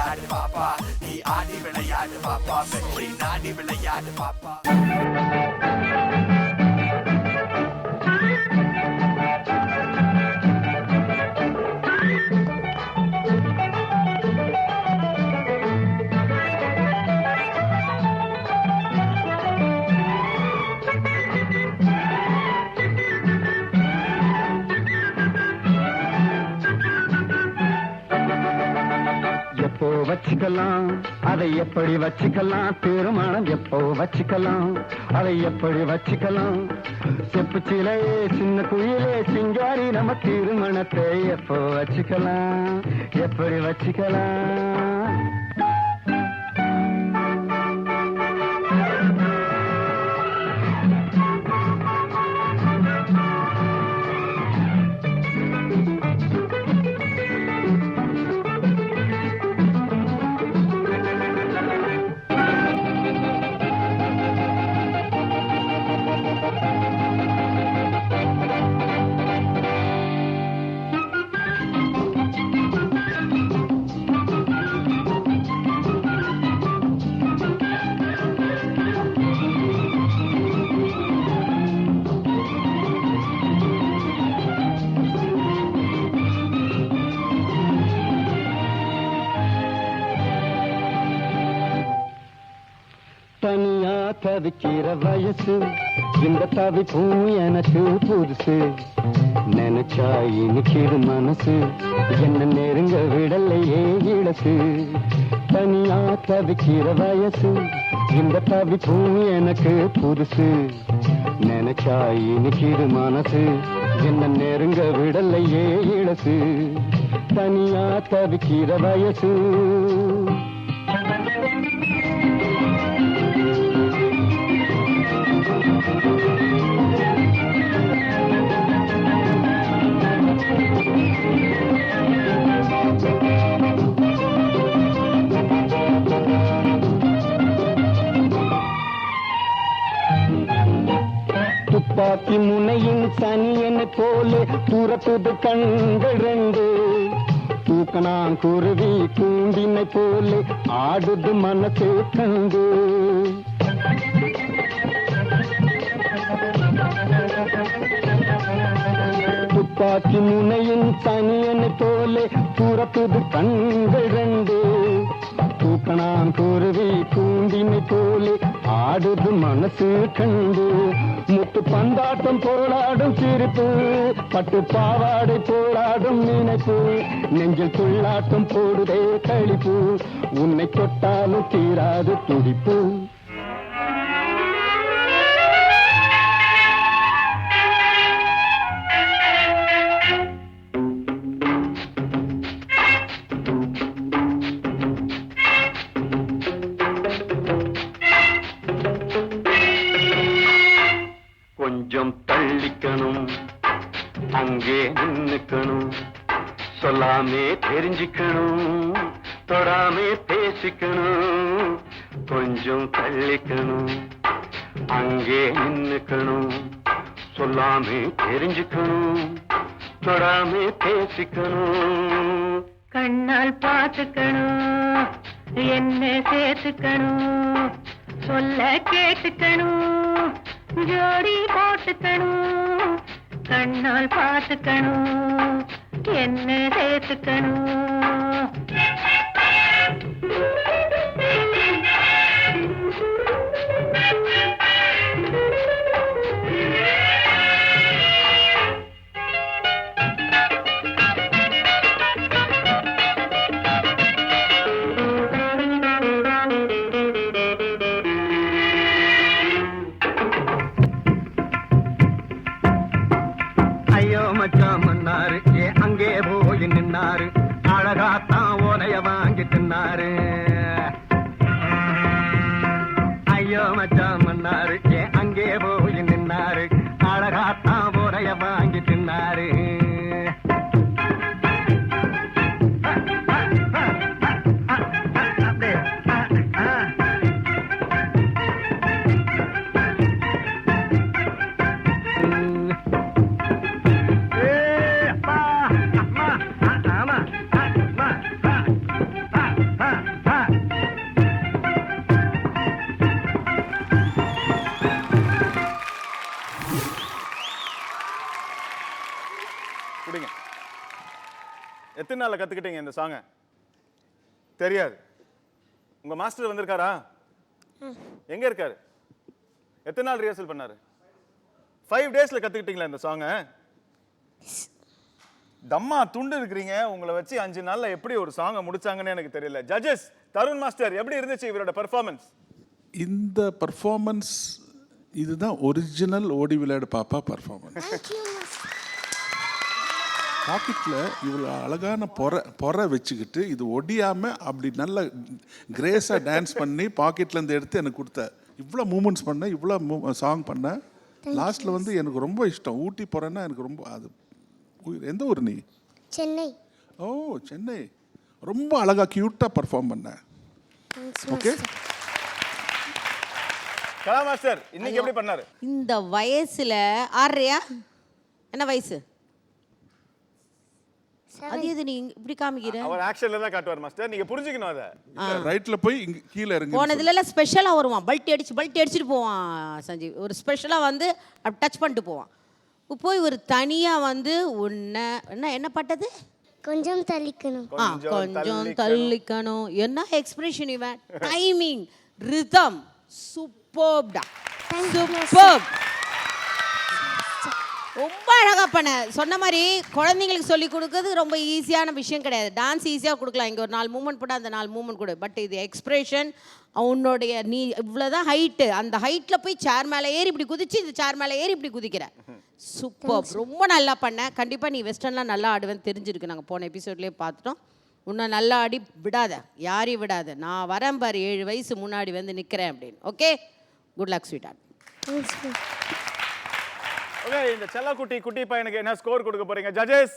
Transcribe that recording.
விளையாடு பாப்பா, நீ ஆடி விளையாடு பாப்பா, வெற்றி நாடி விளையாடு பாப்பா. எப்போ வச்சுக்கலாம் அதை எப்படி வச்சுக்கலாம், தீர்மானம் எப்போ வச்சுக்கலாம் அதை எப்படி வச்சுக்கலாம், செப்பு சிலையே சின்ன குயிலே சிங்காரி நம்ம திருமணத்தை எப்போ வச்சுக்கலாம் எப்படி வச்சுக்கலாம். தனியா தவிக்கிற வயசு, இந்த தவிப்பும் எனக்கு புதுசு, நினைச்சா இனிக்கிது மனசு, என்ன நெருங்க விடலையே இழசு. தனியா தவிக்கிற வயசு, இந்த தவிப்பும் எனக்கு புதுசு, நினைச்சா இனிக்கிது மனசு, என்ன நெருங்க விடலையே இழசு. தனியா தவிக்கிற வயசு. துப்பாக்கி முனையின் சனியனை போலே துரத்துது கண்கள் ரெண்டு, தூக்கணாங்குருவி கூண்டினை போலே ஆடுது மனசு கண்டு. துப்பாக்கி முனையின் சனியனை போலே துரத்துது கண்கள் ரெண்டு, தூக்கணாங்குருவி கூண்டினை போலே ஆடுது மனசு கண்டு. முட்டு பந்தாட்டம் போராடும் சிரிப்பு, பட்டு பாவாடை போராடும் நினைப்பு, நெஞ்சில் துள்ளாட்டம் போடுதே கழிப்பு, உன்னை தொட்டாலும் தீராது துடிப்பு. கொஞ்சம் தள்ளிக்கணும், அங்கே நின்னுக்கணும், சொல்லாமே தெரிஞ்சுக்கணும், தொடாமே பேசிக்கணும். கொஞ்சம் தள்ளிக்கணும், அங்கே நின்னுக்கணும், சொல்லாமே தெரிஞ்சுக்கணும், தொடாமே பேசிக்கணும். கண்ணால் பார்த்துக்கணும், என்ன சேர்த்துக்கணும், சொல்ல கேட்டுக்கணும், ஜோடி போட்டுக்கணும். கண்ணால் பார்த்துக்கணும், என்ன சேர்த்துக்கணும். மச்சான் மன்னாரு அங்கே போய் நின்னாரு, அழகாத்தான் ஓலைய வாங்கி தின்னாரு. ஐயோ மச்சான் மன்னாரு அங்கே போய் நின்னாரு, அழகாத்தான் ஓலைய வாங்கி தின்னாரு. எத்தனை நாள்ல கத்துக்கிட்டீங்க இந்த சாங்கை? தெரியாது. உங்க மாஸ்டர் வந்திருக்காரா? எங்க இருக்காரு? எத்தனை நாள் ரிஹர்சல் பண்ணாரு? 5 டேஸ்ல கத்துக்கிட்டீங்களா இந்த சாங்கை? தம்மா துண்டு இருக்கிறீங்க. உங்களை வச்சு 5 நாள்ல எப்படி ஒரு சாங்கை முடிச்சாங்கன்னு எனக்கு தெரியல. ஜட்ஜஸ், தருண் மாஸ்டர் எப்படி இருந்துச்சு இவரோட பெர்ஃபார்மன்ஸ்? இந்த பர்ஃபார்மன்ஸ் இதுதான் ஒரிஜினல் ஓடி விளையாடு பாப்பா பர்ஃபார்மன்ஸ். பாக்கெட்டில் இவ்வளோ அழகான பொறை வச்சுக்கிட்டு இது ஒடியாமல் அப்படி நல்ல கிரேஸாக டான்ஸ் பண்ணி பாக்கெட்லேருந்து எடுத்து எனக்கு கொடுத்த. இவ்வளோ மூமெண்ட்ஸ் பண்ணேன், இவ்வளோ சாங் பண்ணேன். லாஸ்ட்டில் வந்து எனக்கு ரொம்ப இஷ்டம். ஊட்டி போகிறேன்னா எனக்கு ரொம்ப அது. எந்த ஊர் நீ? சென்னை. ஓ, சென்னை. ரொம்ப அழகாக க்யூட்டாக பர்ஃபார்ம் பண்ணேன். ஓகே. கலா மாஸ்டர் இன்னைக்கு எப்படி பண்ணாரு? இந்த வயசுல ஆடுறியா? என்ன வயசு அது? இது நீ இப்படி காமிக்கிற? அவர் ஆக்ஷன்ல தான் காட்டுவார் மாஸ்டர். நீங்க புரிஞ்சுக்கணும் அத. ரைட்ல போய் இங்க கீழ இறங்கி போனதுல ஸ்பெஷலா வருவான். பல்ட் அடிச்சுட்டு போவான் சஞ்சீவ். ஒரு ஸ்பெஷலா வந்து டச் பண்ணிட்டு போவான். போய் ஒரு தனியா வந்து என்ன பட்டது? கொஞ்சம் தள்ளிக்கணும். கொஞ்சம் தள்ளிக்கணும். என்ன எக்ஸ்பிரஷன் இவன்! டைமிங், ரிதம் சூப்பர்டா. சூப்பர். ரொம்ப அழகா பண்ண. சொன்ன மாதிரி குழந்தைங்களுக்கு சொல்லி கொடுக்கறது ரொம்ப ஈஸியான விஷயம் கிடையாது. டான்ஸ் ஈஸியாக கொடுக்கலாம். இங்கே ஒரு 4 மூமெண்ட் போட்டால் அந்த 4 மூமெண்ட் கொடு. பட் இது எக்ஸ்பிரஷன். அவனுடைய நீ இவ்வளோதான் ஹைட்டு. அந்த ஹைட்டில் போய் சேர் மேலே ஏறி இப்படி குதிச்சு இந்த சேர் மேலே ஏறி இப்படி குதிக்கிற. சூப்பர். ரொம்ப நல்லா பண்ண. கண்டிப்பாக நீ வெஸ்டர்ன்லாம் நல்லா ஆடுவேன்னு தெரிஞ்சிருக்கு. நாங்கள் போன எபிசோட்லேயே பார்த்துட்டோம். உன்னை நல்லா ஆடி விடாத, யாரையும் விடாத. நான் வரேன் பாரு 7 வயசு முன்னாடி வந்து நிற்கிறேன் அப்படின்னு. Okay, good luck sweetheart. Okay, இந்த செல்லக்குட்டி குட்டி பையனுக்கு என்ன ஸ்கோர் கொடுக்க போறீங்க ஜட்ஜஸ்?